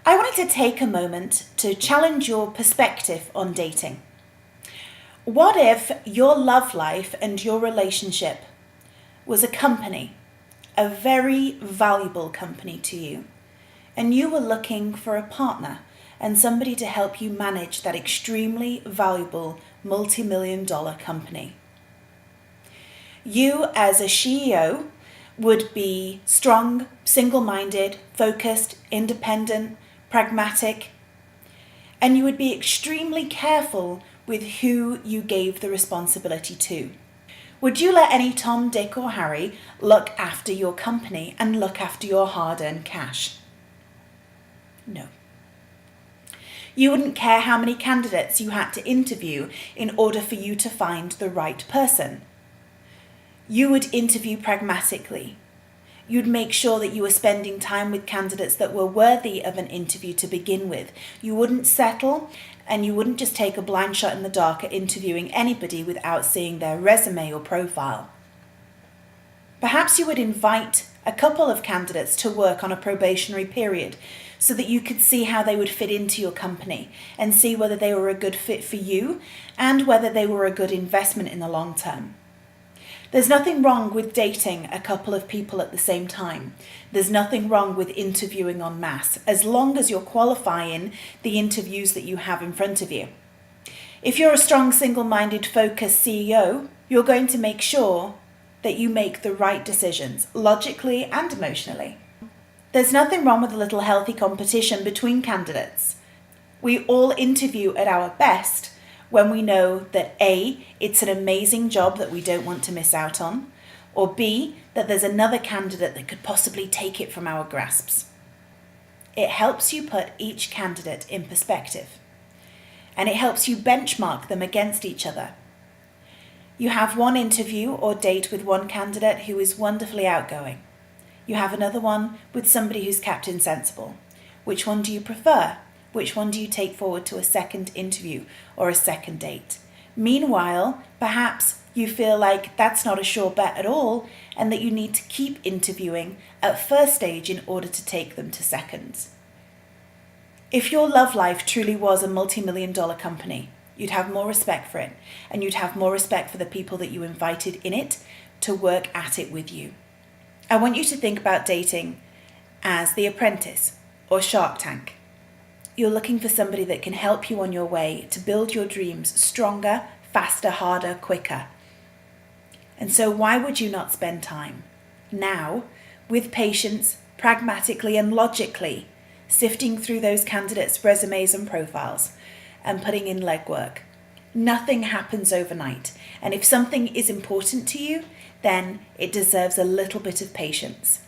I wanted to take a moment to challenge your perspective on dating. What if your love life and your relationship was a company, a very valuable company to you, and you were looking for a partner and somebody to help you manage that extremely valuable multi-million-dollar company? You as a CEO would be strong, single-minded, focused, independent, pragmatic, and you would be extremely careful with who you gave the responsibility to. Would you let any Tom, Dick or Harry look after your company and look after your hard-earned cash? No. You wouldn't care how many candidates you had to interview in order for you to find the right person. You would interview pragmatically. You'd make sure that you were spending time with candidates that were worthy of an interview to begin with. You wouldn't settle, and you wouldn't just take a blind shot in the dark at interviewing anybody without seeing their resume or profile. Perhaps you would invite a couple of candidates to work on a probationary period so that you could see how they would fit into your company and see whether they were a good fit for you and whether they were a good investment in the long term. There's nothing wrong with dating a couple of people at the same time. There's nothing wrong with interviewing en masse, as long as you're qualifying the interviews that you have in front of you. If you're a strong, single-minded, focused CEO, you're going to make sure that you make the right decisions, logically and emotionally. There's nothing wrong with a little healthy competition between candidates. We all interview at our best when we know that A, it's an amazing job that we don't want to miss out on, or B, that there's another candidate that could possibly take it from our grasps. It helps you put each candidate in perspective, and it helps you benchmark them against each other. You have one interview or date with one candidate who is wonderfully outgoing. You have another one with somebody who's Captain Sensible. Which one do you prefer? Which one do you take forward to a second interview or a second date? Meanwhile, perhaps you feel like that's not a sure bet at all and that you need to keep interviewing at first stage in order to take them to seconds. If your love life truly was a multi-million-dollar company, you'd have more respect for it, and you'd have more respect for the people that you invited in it to work at it with you. I want you to think about dating as The Apprentice or Shark Tank. You're looking for somebody that can help you on your way to build your dreams stronger, faster, harder, quicker. And so why would you not spend time now with patience, pragmatically and logically, sifting through those candidates' resumes and profiles and putting in legwork? Nothing happens overnight. And if something is important to you, then it deserves a little bit of patience.